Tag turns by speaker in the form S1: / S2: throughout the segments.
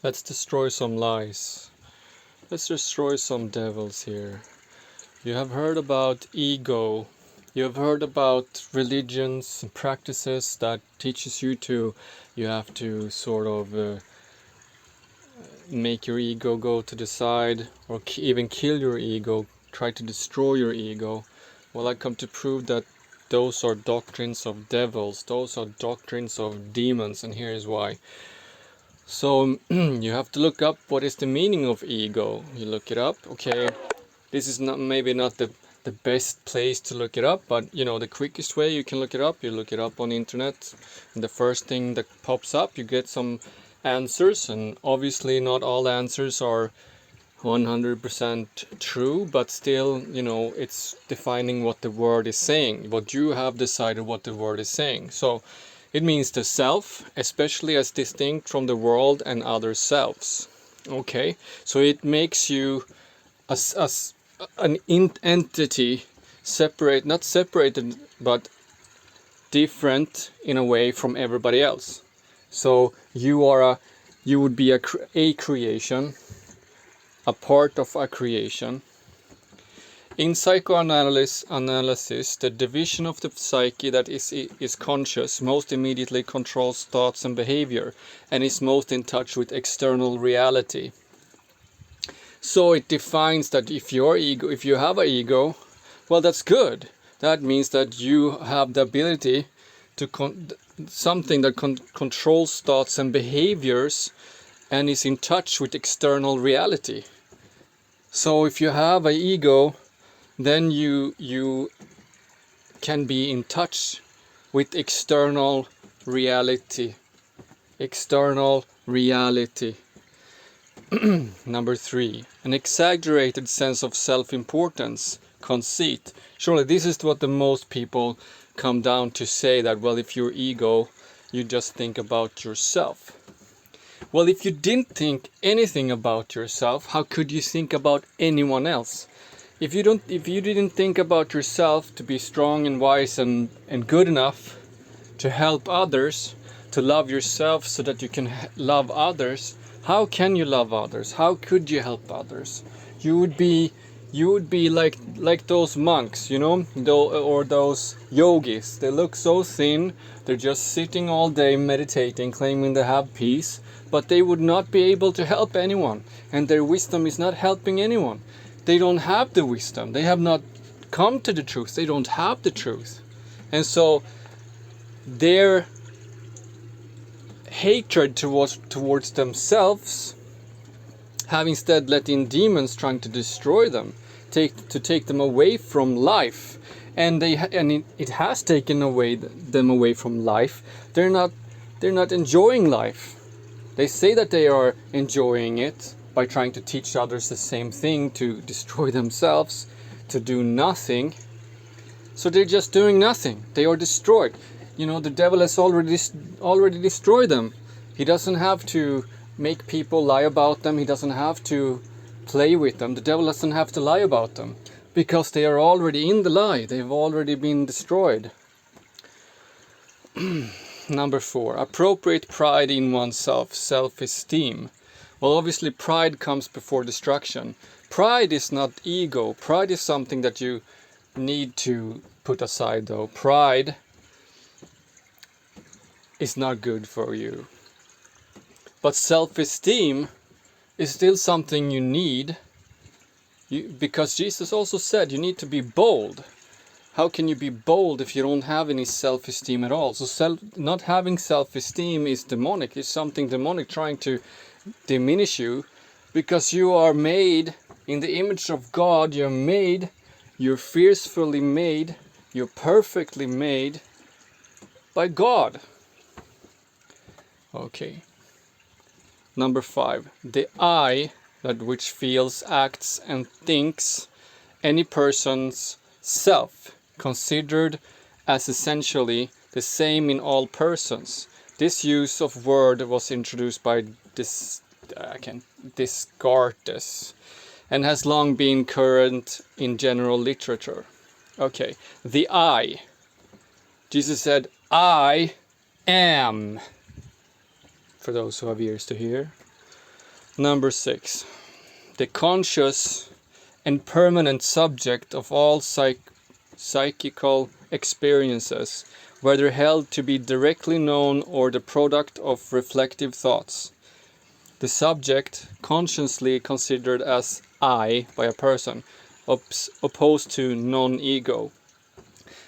S1: Let's destroy some lies. Let's destroy some devils here. You have heard about ego. You have heard about religions and practices that teaches you have to sort of make your ego go to the side, or even kill your ego, try to destroy your ego. Well, I come to prove that those are doctrines of devils, those are doctrines of demons, and here is why. So you have to look up what is the meaning of ego. You look it up. Okay, this is maybe not the best place to look it up, but you know, the quickest way you can look it up, you look it up on the internet, and the first thing that pops up, you get some answers, and obviously not all answers are 100% true, but still, you know, it's defining what the word is saying, what you have decided what the word is saying. So it means the self, especially as distinct from the world and other selves. Okay, so it makes you an entity, separate, not separated, but different in a way from everybody else. So you would be a creation, a part of a creation. In psychoanalysis, the division of the psyche that is conscious most immediately controls thoughts and behavior, and is most in touch with external reality. So it defines that if you have an ego, well, that's good. That means that you have the ability to something that controls thoughts and behaviors, and is in touch with external reality. So if you have an ego, then you can be in touch with external reality. External reality. Number 3, an exaggerated sense of self-importance, conceit. Surely this is what the most people come down to say, that, well, if you're ego, you just think about yourself. Well, if you didn't think anything about yourself, how could you think about anyone else? If you didn't think about yourself to be strong and wise and good enough to help others, to love yourself so that you can love others, how can you love others? How could you help others? You would be like those monks, you know, or those yogis. They look so thin, they're just sitting all day meditating, claiming they have peace, but they would not be able to help anyone, and their wisdom is not helping anyone. They don't have the wisdom. They have not come to the truth. They don't have the truth. And so their hatred towards themselves have instead let in demons trying to destroy them, to take them away from life. And it has taken them away from life. They're not enjoying life. They say that they are enjoying it by trying to teach others the same thing, to destroy themselves, to do nothing. So they're just doing nothing. They are destroyed. You know, the devil has already destroyed them. He doesn't have to make people lie about them. He doesn't have to play with them. The devil doesn't have to lie about them, because they are already in the lie. They've already been destroyed. Number 4, appropriate pride in oneself, self-esteem. Well, obviously pride comes before destruction. Pride is not ego. Pride is something that you need to put aside, though. Pride is not good for you. But self-esteem is still something you need, because Jesus also said you need to be bold. How can you be bold if you don't have any self-esteem at all? So not having self-esteem is demonic. It's something demonic trying to diminish you, because you are made in the image of God. You're fiercely made, you're perfectly made by God. Okay. Number 5, the I, that which feels, acts and thinks any person's self, considered as essentially the same in all persons. This use of word was introduced by Descartes, and has long been current in general literature. Okay, the I. Jesus said, I am, for those who have ears to hear. Number 6. The conscious and permanent subject of all psychical experiences, whether held to be directly known or the product of reflective thoughts. The subject consciously considered as I by a person, opposed to non-ego.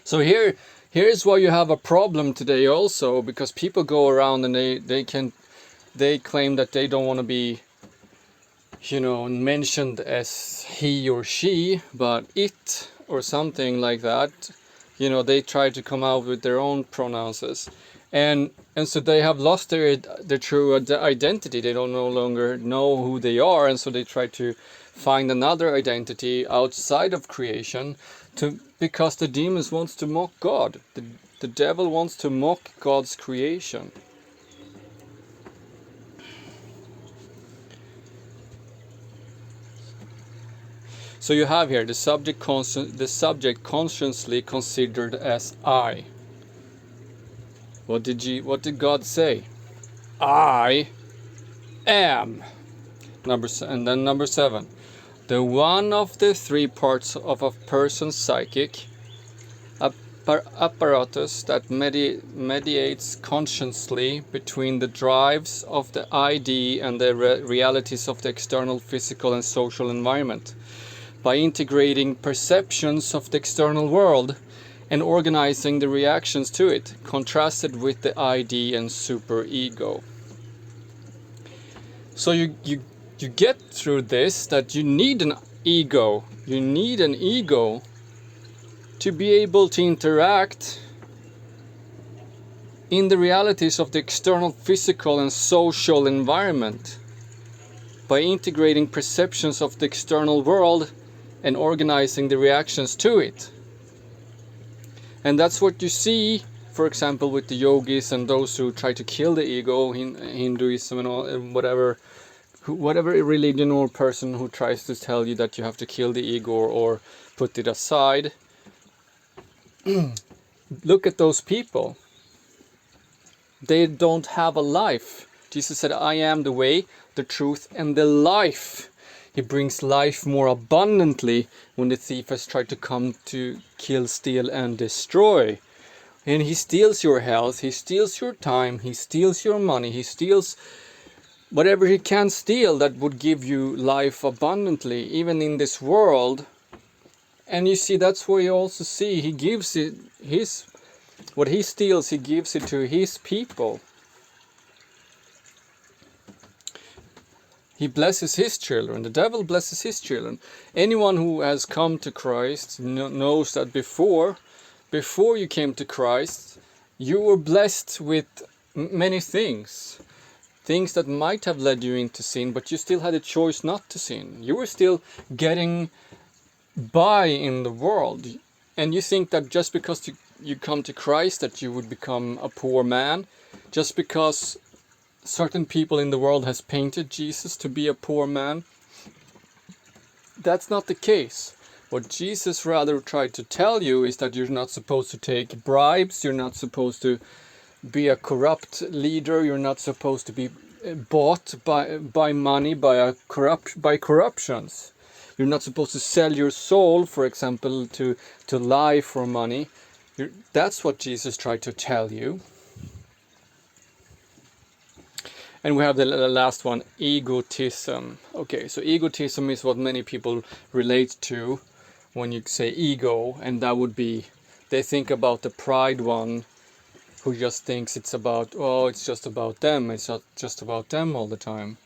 S1: So here's why you have a problem today also, because people go around and they claim that they don't want to be, mentioned as he or she, but it or something like that. They try to come out with their own pronouns, and so they have lost their true identity. They don't no longer know who they are, and so they try to find another identity outside of creation, because the demons wants to mock God. The devil wants to mock God's creation. So you have here the subject consciously considered as I. What did God say? I am. And then number 7. The one of the 3 parts of a person's psychic apparatus that mediates consciously between the drives of the ID and the realities of the external physical and social environment, by integrating perceptions of the external world and organizing the reactions to it, contrasted with the ID and superego. So you get through this that you need an ego. You need an ego to be able to interact in the realities of the external physical and social environment, by integrating perceptions of the external world and organizing the reactions to it. And that's what you see, for example, with the yogis and those who try to kill the ego, Hinduism and all, and whatever religion or person who tries to tell you that you have to kill the ego or put it aside. Look at those people. They don't have a life. Jesus said, I am the way, the truth, and the life. He brings life more abundantly when the thief has tried to come to kill, steal, and destroy. And he steals your health, he steals your time, he steals your money, he steals whatever he can steal that would give you life abundantly, even in this world. And you see, that's where you also see he gives it what he steals, he gives it to his people. He blesses his children. The devil blesses his children. Anyone who has come to Christ knows that before you came to Christ, you were blessed with many things. Things that might have led you into sin, but you still had a choice not to sin. You were still getting by in the world. And you think that just because you come to Christ that you would become a poor man, just because certain people in the world has painted Jesus to be a poor man. That's not the case. What Jesus rather tried to tell you is that you're not supposed to take bribes, you're not supposed to be a corrupt leader, you're not supposed to be bought by money, by corruptions. You're not supposed to sell your soul, for example, to lie for money. That's what Jesus tried to tell you. And we have the last one, egotism. Okay, so egotism is what many people relate to when you say ego, and that would be, they think about the pride one who just thinks it's just about them, it's not just about them all the time.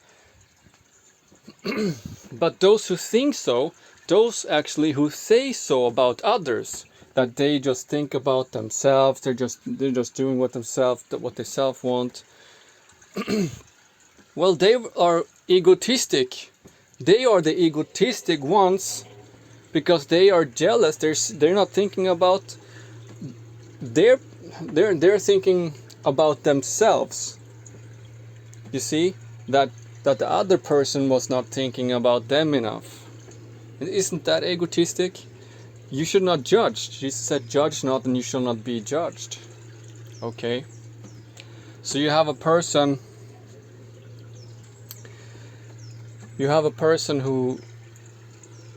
S1: But those who think so, those actually who say so about others, that they just think about themselves, they're just doing what they self want. Well, they are egotistic. They are the egotistic ones because they are jealous. They're not thinking about they're thinking about themselves. You see that the other person was not thinking about them enough. Isn't that egotistic? You should not judge. Jesus said, "Judge not, and you shall not be judged." Okay. So you have a person You have a person who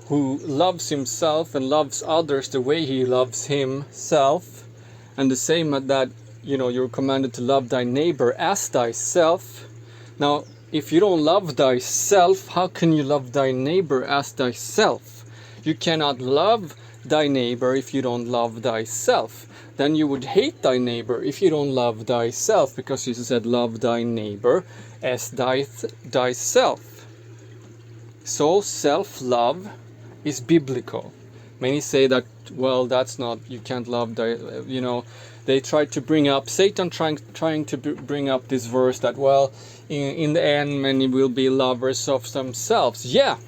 S1: loves himself and loves others the way he loves himself, and the same at that, you're commanded to love thy neighbor as thyself. Now, if you don't love thyself, how can you love thy neighbor as thyself? You cannot love thy neighbor if you don't love thyself. Then you would hate thy neighbor if you don't love thyself, because Jesus said, love thy neighbor as thyself. So self-love is biblical. Many say that, well, that's not, you can't love they try to bring up, Satan trying to bring up this verse that, well, in the end many will be lovers of themselves. Yeah,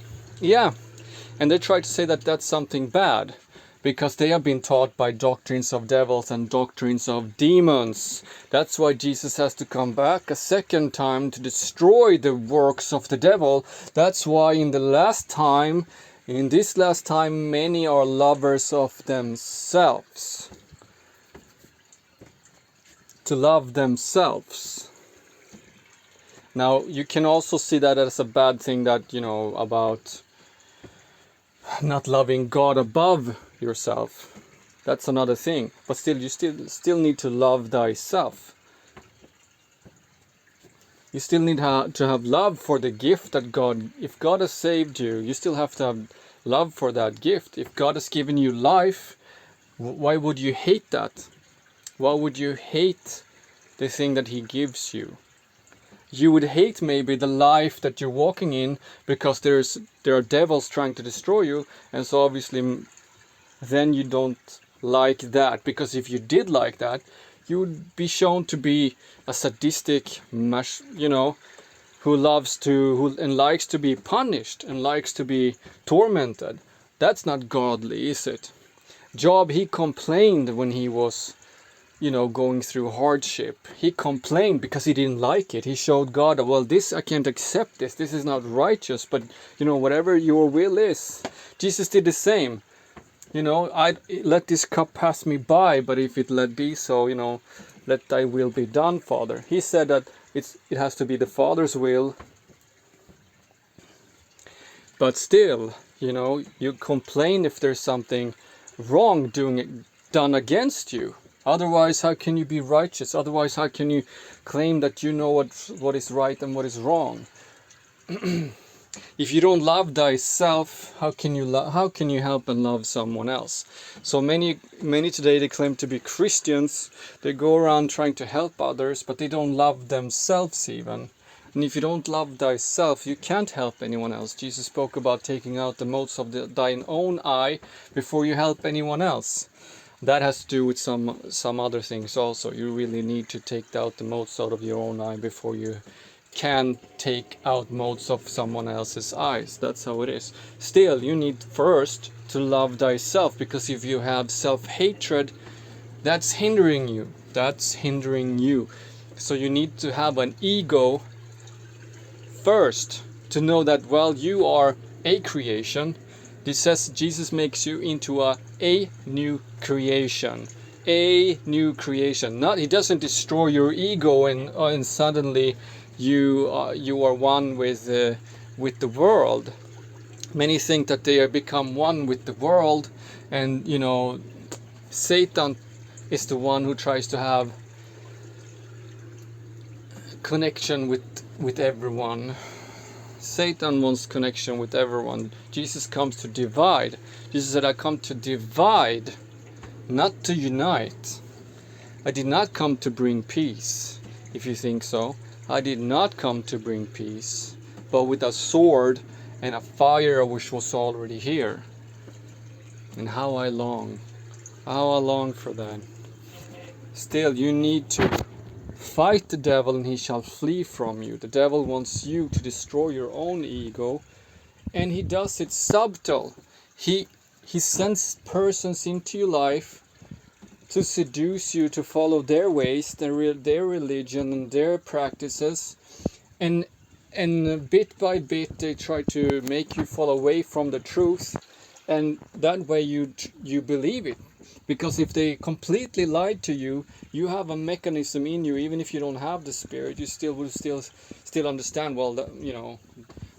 S1: and they try to say that that's something bad, because they have been taught by doctrines of devils and doctrines of demons. That's why Jesus has to come back a second time to destroy the works of the devil. That's why in this last time, many are lovers of themselves. To love themselves. Now, you can also see that as a bad thing, that, about not loving God above yourself. That's another thing. But still, you still need to love thyself. You still need to have love for the gift that God, if God has saved you, you still have to have love for that gift. If God has given you life, why would you hate that? Why would you hate the thing that He gives you? You would hate maybe the life that you're walking in because there are devils trying to destroy you, and so obviously then you don't like that, because if you did like that, you would be shown to be a sadistic who likes to be punished and likes to be tormented. That's not godly, is it? Job, he complained when he was going through hardship. He complained because he didn't like it. He showed God, well, I can't accept this. This is not righteous, but whatever your will is. Jesus did the same. I let this cup pass me by, but if it let be so, let thy will be done, Father. He said that it has to be the Father's will. But still, you complain if there's something wrong done against you. Otherwise, how can you be righteous? Otherwise, how can you claim that you know what is right and what is wrong? If you don't love thyself, how can you help and love someone else? So many today, they claim to be Christians. They go around trying to help others, but they don't love themselves even. And if you don't love thyself, you can't help anyone else. Jesus spoke about taking out the motes of thine own eye before you help anyone else. That has to do with some other things also. You really need to take out the motes out of your own eye before you can take out motes of someone else's eyes. That's how it is. Still, you need first to love thyself, because if you have self-hatred, that's hindering you. So you need to have an ego first to know that, well, you are a creation. This says Jesus makes you into a new creation. A new creation. He doesn't destroy your ego and suddenly you are one with the world. Many think that they have become one with the world, and Satan is the one who tries to have connection with everyone. Satan wants connection with everyone. Jesus comes to divide. Jesus said, I come to divide, not to unite. I did not come to bring peace, if you think so. I did not come to bring peace, but with a sword and a fire which was already here. And how I long for that. Still, you need to fight the devil and he shall flee from you. The devil wants you to destroy your own ego, and he does it subtle. He sends persons into your life to seduce you to follow their ways, their religion and their practices, and bit by bit they try to make you fall away from the truth, and that way you believe it. Because if they completely lied to you, you have a mechanism in you. Even if you don't have the Spirit, you still will still understand, well,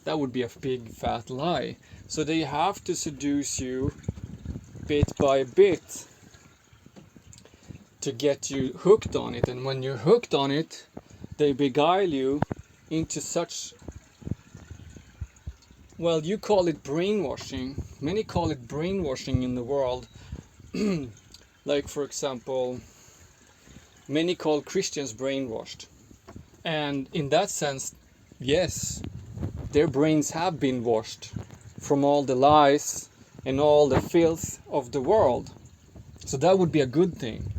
S1: That would be a big fat lie. So they have to seduce you bit by bit to get you hooked on it. And when you're hooked on it, they beguile you into such, well, you call it brainwashing. Many call it brainwashing in the world. Like, for example, many call Christians brainwashed. And in that sense, yes, their brains have been washed from all the lies and all the filth of the world. So that would be a good thing.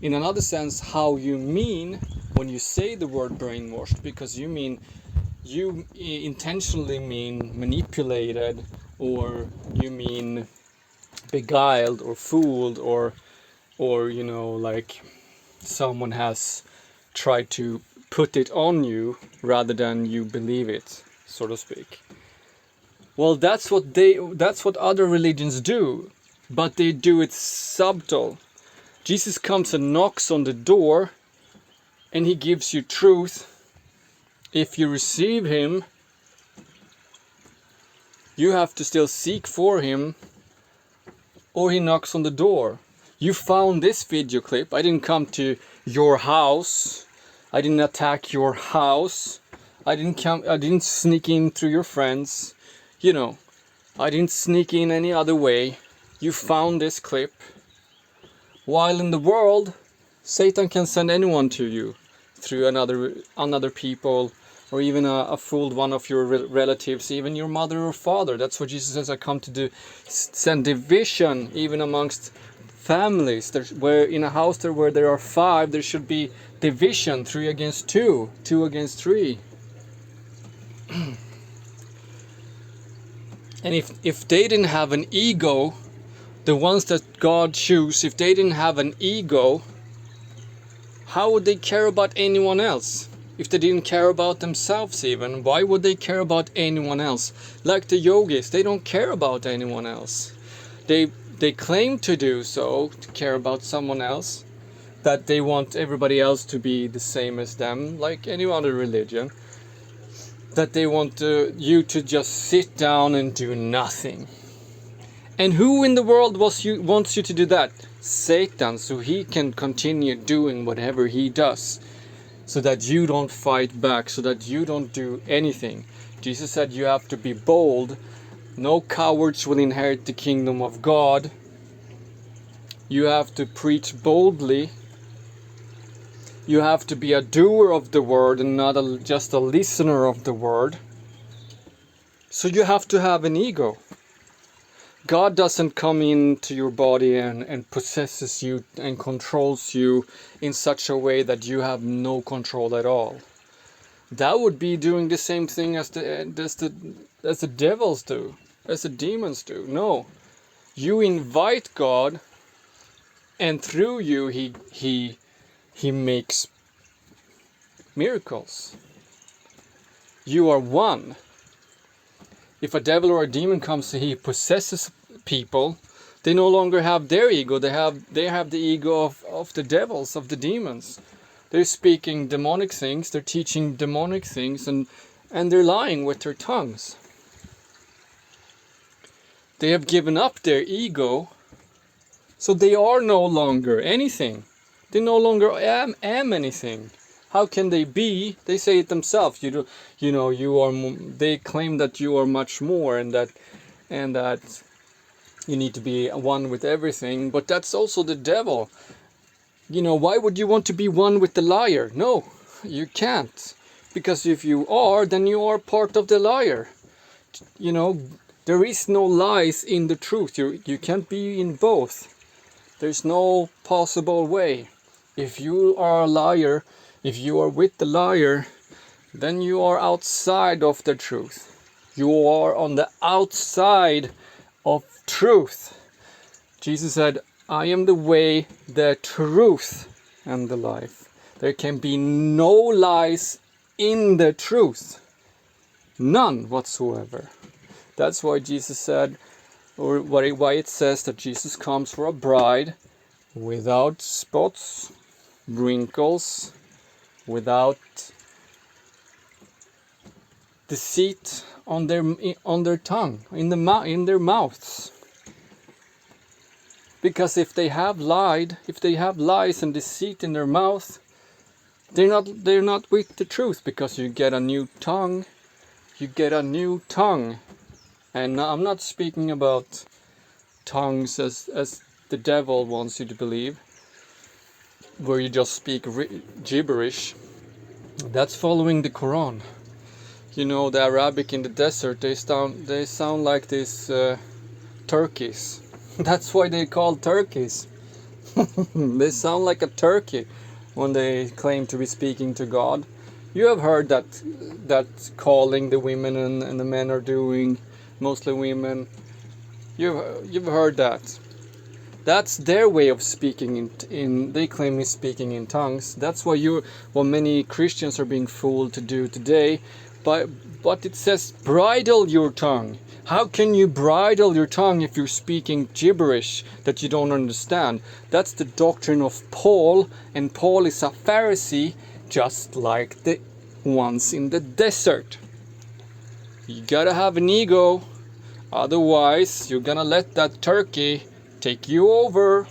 S1: In another sense, how you mean when you say the word brainwashed, because you intentionally mean manipulated, or you mean beguiled or fooled, or like someone has tried to put it on you rather than you believe it, so to speak. Well, that's what other religions do, but they do it subtle. Jesus comes and knocks on the door, and he gives you truth. If you receive him, you have to still seek for him, or he knocks on the door. You found this video clip. I didn't come to your house. I didn't attack your house. I didn't sneak in through your friends. I didn't sneak in any other way. You found this clip. While in the world, Satan can send anyone to you through another people, or even a fooled one of your relatives, even your mother or father. That's what Jesus says, I come to do, send division even amongst families. Where in a house where there are 5, there should be division, 3 against 2, 2 against 3. And if they didn't have an ego, the ones that God chose, if they didn't have an ego, how would they care about anyone else? If they didn't care about themselves even, why would they care about anyone else? Like the yogis, they don't care about anyone else. They claim to do so, to care about someone else, that they want everybody else to be the same as them, like any other religion. That they want you to just sit down and do nothing. And who in the world wants you to do that? Satan, so he can continue doing whatever he does, so that you don't fight back, so that you don't do anything. Jesus said you have to be bold. No cowards will inherit the kingdom of God. You have to preach boldly. You have to be a doer of the word and not just a listener of the word. So you have to have an ego. God doesn't come into your body and possesses you and controls you in such a way that you have no control at all. That would be doing the same thing as the devils do, as the demons do. No, you invite God, and through you he makes miracles. You are one. If a devil or a demon comes, he possesses people. They no longer have their ego. They have the ego of the devils, of the demons. They're speaking demonic things. They're teaching demonic things, and they're lying with their tongues. They have given up their ego, so they are no longer anything. They no longer am anything. How can they be? They say it themselves. You are. They claim that you are much more, and that you need to be one with everything. But that's also the devil. Why would you want to be one with the liar? No, you can't. Because if you are, then you are part of the liar. There is no lies in the truth. You can't be in both. There's no possible way. If you are a liar, if you are with the liar, then you are outside of the truth. You are on the outside of truth. Jesus said, I am the way, the truth, and the life. There can be no lies in the truth. None whatsoever. That's why Jesus said, or why it says that Jesus comes for a bride without spots, wrinkles, without deceit on their tongue, in their mouths. Because if they have lies and deceit in their mouth, they're not with the truth, because you get a new tongue. You get a new tongue. And I'm not speaking about tongues as the devil wants you to believe, where you just speak gibberish. That's following the Quran. You know, the Arabic in the desert, they sound like these turkeys. That's why they call turkeys. They sound like a turkey when they claim to be speaking to God. You have heard that calling the women and the men are doing, mostly women. You've heard that. That's their way of speaking they claim is speaking in tongues. That's what many Christians are being fooled to do today. But it says bridle your tongue. How can you bridle your tongue if you're speaking gibberish that you don't understand? That's the doctrine of Paul, and Paul is a Pharisee, just like the ones in the desert. You gotta have an ego, otherwise you're gonna let that turkey take you over.